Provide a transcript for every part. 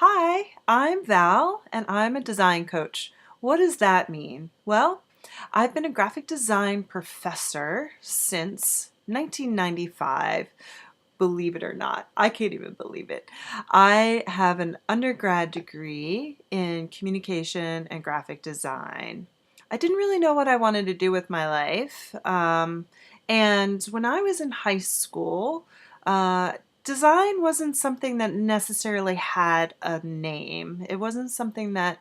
Hi, I'm Val, and I'm a design coach. What does that mean? Well, I've been a graphic design professor since 1995. Believe it or not, I can't even believe it. I have an undergrad degree in communication and graphic design. I didn't really know what I wanted to do with my life. And when I was in high school, uh, design wasn't something that necessarily had a name. It wasn't something that,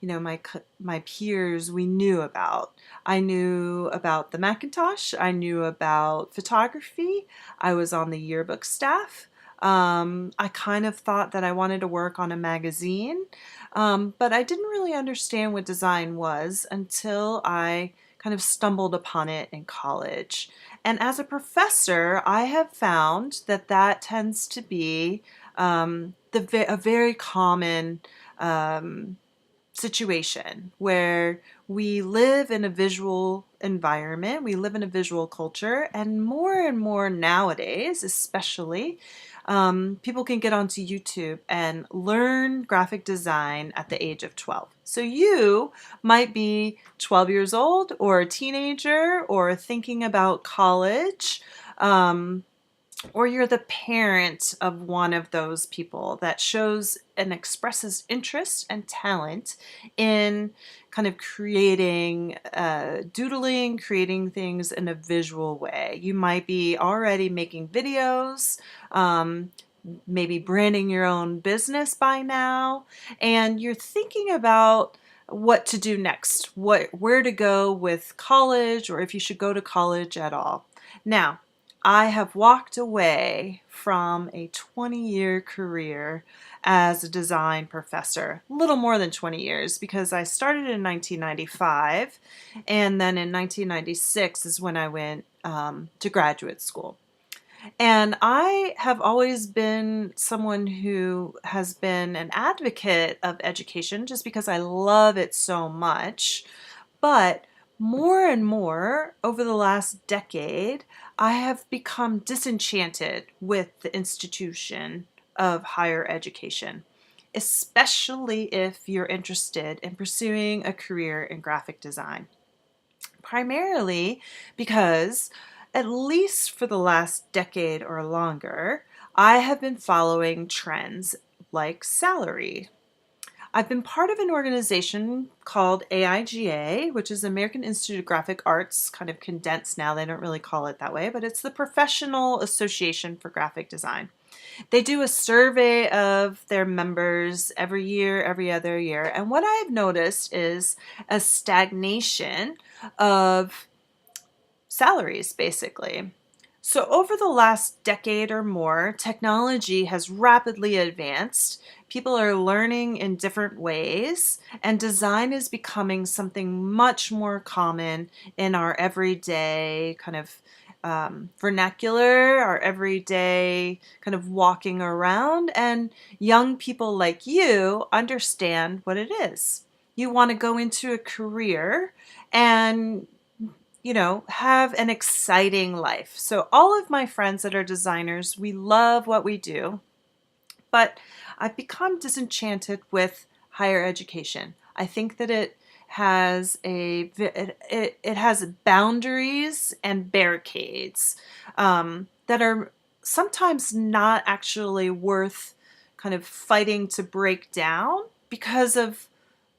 my peers we knew about. I knew about the Macintosh. I knew about photography. I was on the yearbook staff. I kind of thought that I wanted to work on a magazine, but I didn't really understand what design was until I kind of stumbled upon it in college. And as a professor, I have found that that tends to be a very common um, situation where we live in a visual environment, we live in a visual culture, and more nowadays, especially, people can get onto YouTube and learn graphic design at the age of 12. So you might be 12 years old or a teenager or thinking about college. Or you're the parent of one of those people that shows and expresses interest and talent in kind of creating, doodling, creating things in a visual way. You might be already making videos, um, maybe branding your own business by now, and you're thinking about what to do next, where to go with college, or if you should go to college at all. Now, I have walked away from a 20-year career as a design professor, a little more than 20 years, because I started in 1995, and then in 1996 is when I went to graduate school. And I have always been someone who has been an advocate of education just because I love it so much. But more and more over the last decade, I have become disenchanted with the institution of higher education, especially if you're interested in pursuing a career in graphic design. Primarily because, at least for the last decade or longer, I have been following trends like salary. I've been part of an organization called AIGA, which is American Institute of Graphic Arts, kind of condensed now. They don't really call it that way, but it's the Professional Association for Graphic Design. They do a survey of their members every year, every other year. And what I've noticed is a stagnation of salaries, basically. So, over the last decade or more, technology has rapidly advanced. People are learning in different ways, and design is becoming something much more common in our everyday kind of vernacular, our everyday kind of walking around. And young people like you understand what it is. You want to go into a career and have an exciting life. So, all of my friends that are designers, we love what we do, but I've become disenchanted with higher education. I think that it has boundaries and barricades that are sometimes not actually worth kind of fighting to break down because of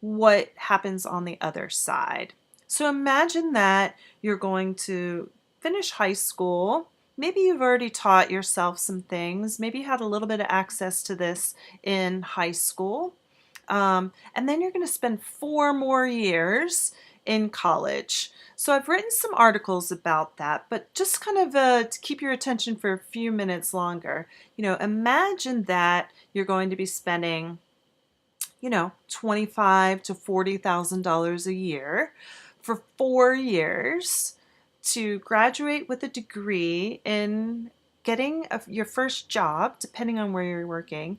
what happens on the other side. So imagine that you're going to finish high school. Maybe you've already taught yourself some things. Maybe you had a little bit of access to this in high school. And then you're going to spend 4 more years in college. So I've written some articles about that, but just kind of to keep your attention for a few minutes longer, imagine that you're going to be spending, 25 to $40,000 a year for 4 years to graduate with a degree in getting your first job, depending on where you're working,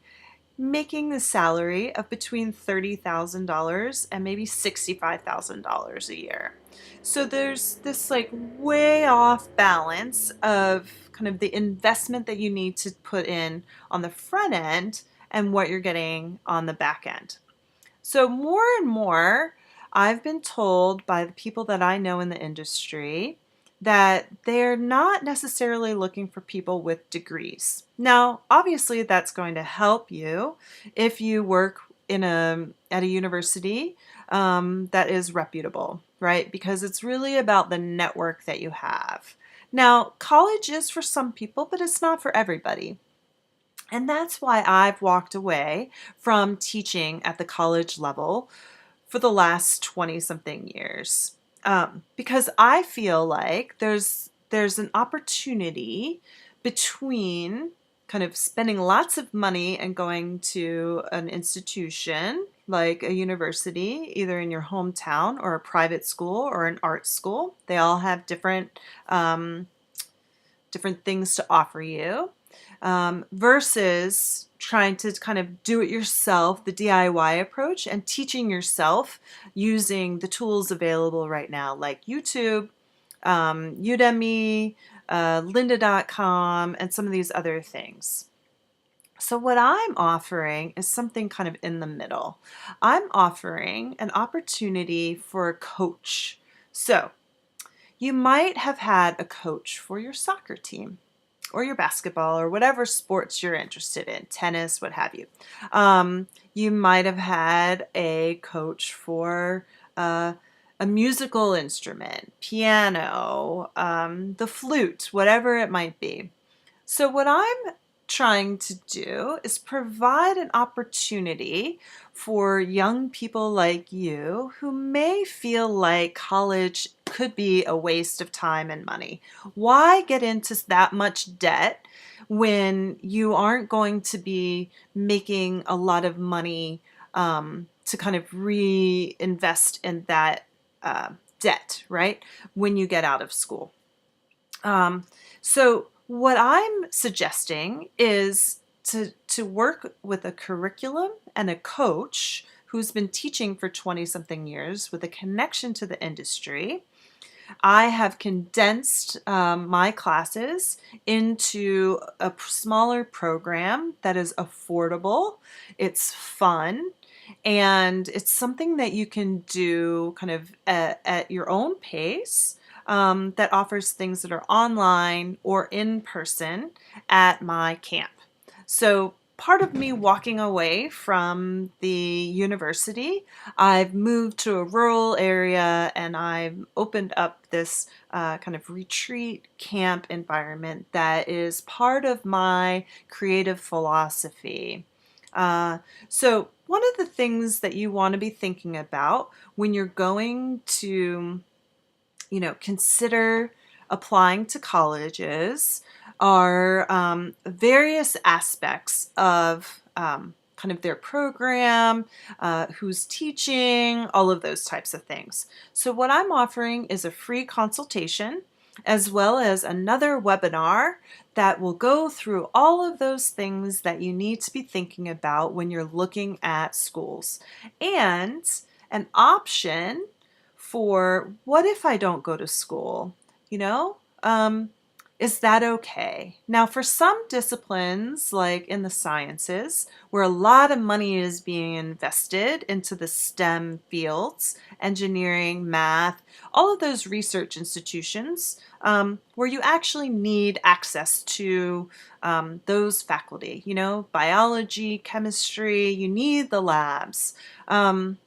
making the salary of between $30,000 and maybe $65,000 a year. So there's this like way off balance of kind of the investment that you need to put in on the front end and what you're getting on the back end. So more and more, I've been told by the people that I know in the industry that they're not necessarily looking for people with degrees. Now, obviously, that's going to help you if you work at a university that is reputable, right? Because it's really about the network that you have. Now, college is for some people, but it's not for everybody. And that's why I've walked away from teaching at the college level for the last 20 something years. Because I feel like there's an opportunity between kind of spending lots of money and going to an institution like a university, either in your hometown or a private school or an art school. They all have different things to offer you, versus trying to kind of do it yourself, the DIY approach, and teaching yourself using the tools available right now, like YouTube, Udemy, lynda.com, and some of these other things. So what I'm offering is something kind of in the middle. I'm offering an opportunity for a coach. So you might have had a coach for your soccer team or your basketball or whatever sports you're interested in, tennis, what have you. You might have had a coach for a musical instrument, piano, the flute, whatever it might be. So what I'm trying to do is provide an opportunity for young people like you who may feel like college could be a waste of time and money. Why get into that much debt when you aren't going to be making a lot of money to kind of reinvest in that debt, right? When you get out of school. So what I'm suggesting is to work with a curriculum and a coach who's been teaching for 20 something years with a connection to the industry. I have condensed my classes into a smaller program that is affordable, it's fun, and it's something that you can do kind of at your own pace, that offers things that are online or in person at my camp. So part of me walking away from the university, I've moved to a rural area and I've opened up this kind of retreat camp environment that is part of my creative philosophy. So one of the things that you want to be thinking about when you're going to, consider applying to colleges are various aspects of kind of their program, who's teaching, all of those types of things. So what I'm offering is a free consultation as well as another webinar that will go through all of those things that you need to be thinking about when you're looking at schools, and an option for what if I don't go to school? Is that okay? Now, for some disciplines, like in the sciences, where a lot of money is being invested into the STEM fields, engineering, math, all of those research institutions, where you actually need access to those faculty, biology, chemistry, you need the labs. And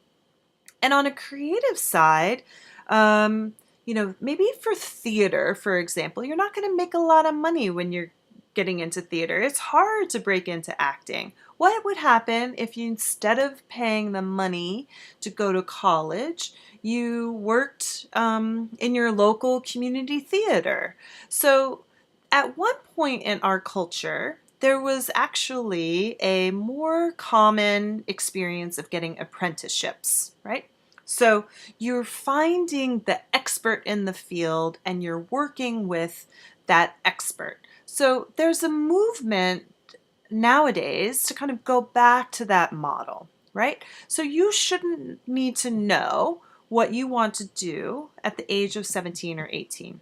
on a creative side, maybe for theater, for example, you're not going to make a lot of money when you're getting into theater. It's hard to break into acting. What would happen if you, instead of paying the money to go to college, you worked in your local community theater? So at one point in our culture, there was actually a more common experience of getting apprenticeships, right? So you're finding the expert in the field and you're working with that expert. So there's a movement nowadays to kind of go back to that model, right? So you shouldn't need to know what you want to do at the age of 17 or 18.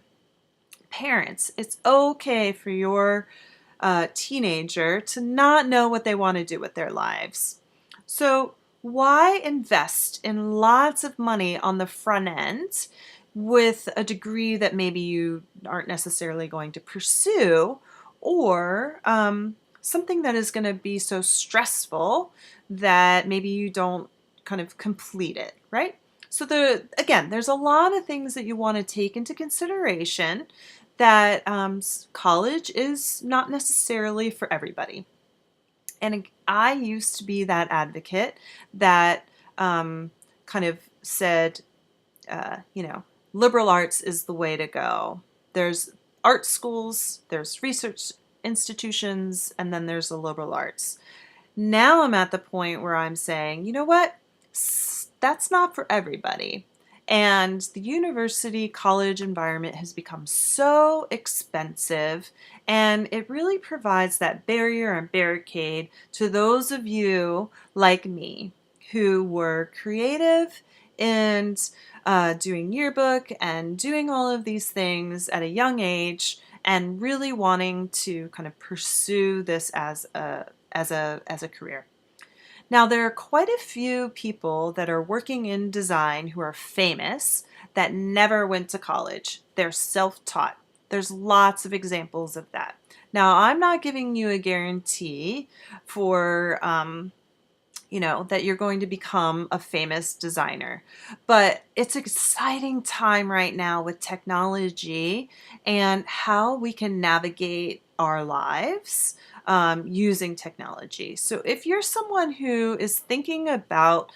Parents, it's okay for your teenager to not know what they want to do with their lives. So why invest in lots of money on the front end with a degree that maybe you aren't necessarily going to pursue, or something that is going to be so stressful that maybe you don't kind of complete it, right? So again, there's a lot of things that you want to take into consideration, that college is not necessarily for everybody. And I used to be that advocate that kind of said, liberal arts is the way to go. There's art schools, there's research institutions, and then there's the liberal arts. Now I'm at the point where I'm saying, you know what? That's not for everybody. And the university college environment has become so expensive, and it really provides that barrier and barricade to those of you like me who were creative and doing yearbook and doing all of these things at a young age, and really wanting to kind of pursue this as a career. Now, there are quite a few people that are working in design who are famous that never went to college. They're self-taught. There's lots of examples of that. Now, I'm not giving you a guarantee for that you're going to become a famous designer. But it's an exciting time right now with technology and how we can navigate our lives using technology. So if you're someone who is thinking about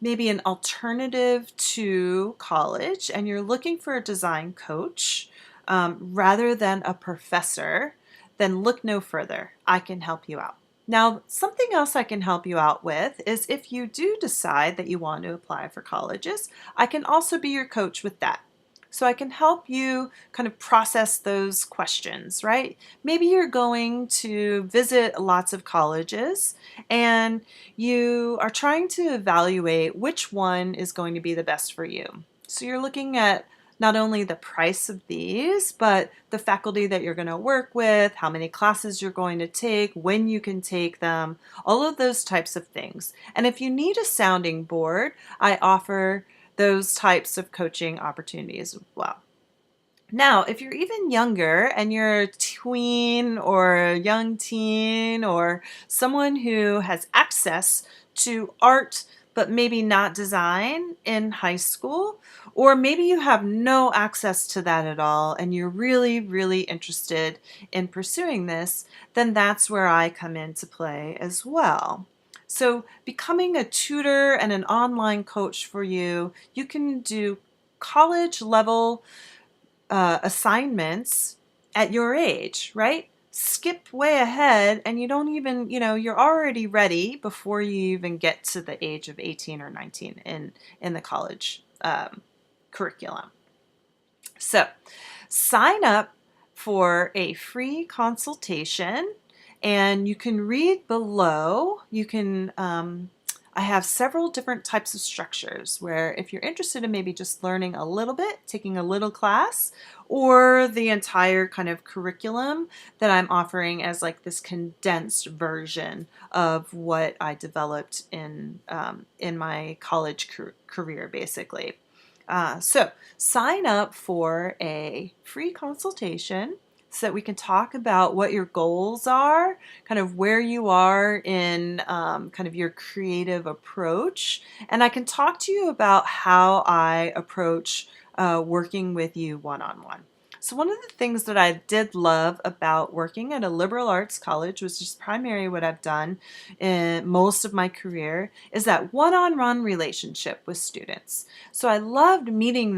maybe an alternative to college and you're looking for a design coach rather than a professor, then look no further. I can help you out. Now, something else I can help you out with is if you do decide that you want to apply for colleges, I can also be your coach with that. So I can help you kind of process those questions, right? Maybe you're going to visit lots of colleges and you are trying to evaluate which one is going to be the best for you. So you're looking at not only the price of these, but the faculty that you're going to work with, how many classes you're going to take, when you can take them, all of those types of things. And if you need a sounding board, I offer those types of coaching opportunities as well. Now, if you're even younger and you're a tween or a young teen or someone who has access to art but maybe not design in high school, or maybe you have no access to that at all and you're really, really interested in pursuing this, then that's where I come into play as well. So becoming a tutor and an online coach for you, you can do college level assignments at your age, right? Skip way ahead and you don't even, you're already ready before you even get to the age of 18 or 19 in the college curriculum. So sign up for a free consultation and you can read below. You can I have several different types of structures where if you're interested in maybe just learning a little bit, taking a little class, or the entire kind of curriculum that I'm offering as like this condensed version of what I developed in my college career, basically. So sign up for a free consultation so that we can talk about what your goals are, kind of where you are in kind of your creative approach. And I can talk to you about how I approach working with you one-on-one. So one of the things that I did love about working at a liberal arts college, which is primarily what I've done in most of my career, is that one-on-one relationship with students. So I loved meeting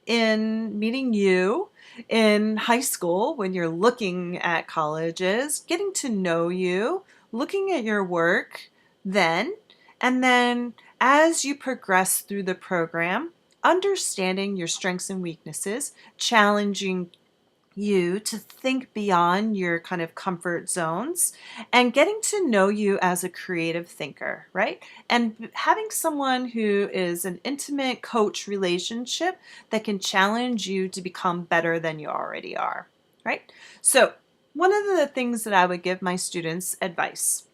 you in high school when you're looking at colleges, getting to know you, looking at your work then, and then as you progress through the program, understanding your strengths and weaknesses, challenging you to think beyond your kind of comfort zones and getting to know you as a creative thinker, right? And having someone who is an intimate coach relationship that can challenge you to become better than you already are, right? So One of the things that I would give my students advice.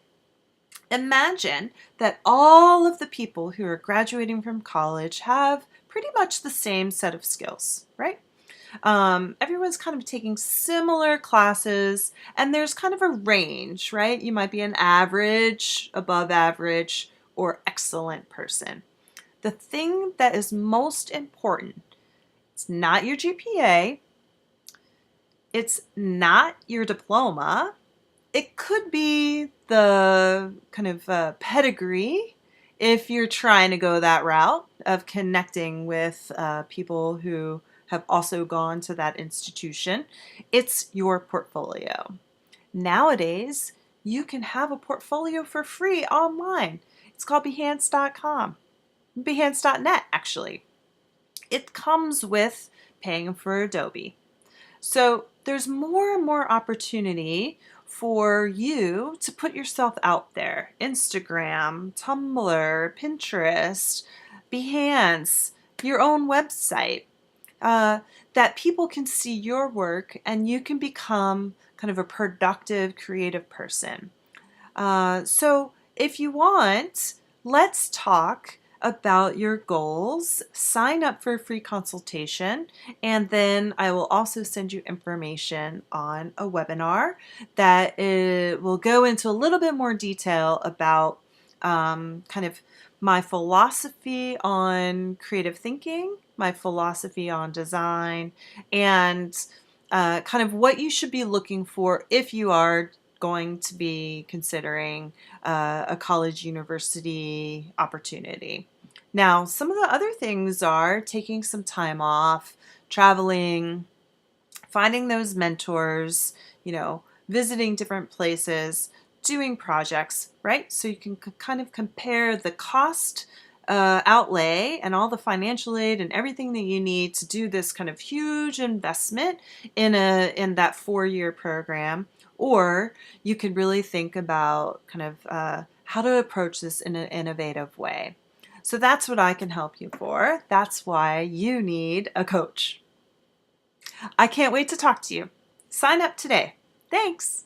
Imagine that all of the people who are graduating from college have pretty much the same set of skills, right? Everyone's kind of taking similar classes, and there's kind of a range, right? You might be an average, above average, or excellent person. The thing that is most important, it's not your GPA, it's not your diploma. It could be the kind of pedigree if you're trying to go that route of connecting with people who have also gone to that institution. It's your portfolio. Nowadays, you can have a portfolio for free online. It's called Behance.com, Behance.net actually. It comes with paying for Adobe. So there's more and more opportunity for you to put yourself out there. Instagram, Tumblr, Pinterest, Behance, your own website, that people can see your work and you can become kind of a productive, creative person. So if you want, let's talk about your goals. Sign up for a free consultation, and then I will also send you information on a webinar that will go into a little bit more detail about kind of my philosophy on creative thinking, my philosophy on design, and kind of what you should be looking for if you are going to be considering a college university opportunity. Now, some of the other things are taking some time off, traveling, finding those mentors, visiting different places, doing projects, right? So you can kind of compare the cost outlay and all the financial aid and everything that you need to do this kind of huge investment in that 4-year program. Or you could really think about kind of how to approach this in an innovative way. So that's what I can help you for. That's why you need a coach. I can't wait to talk to you. Sign up today. Thanks.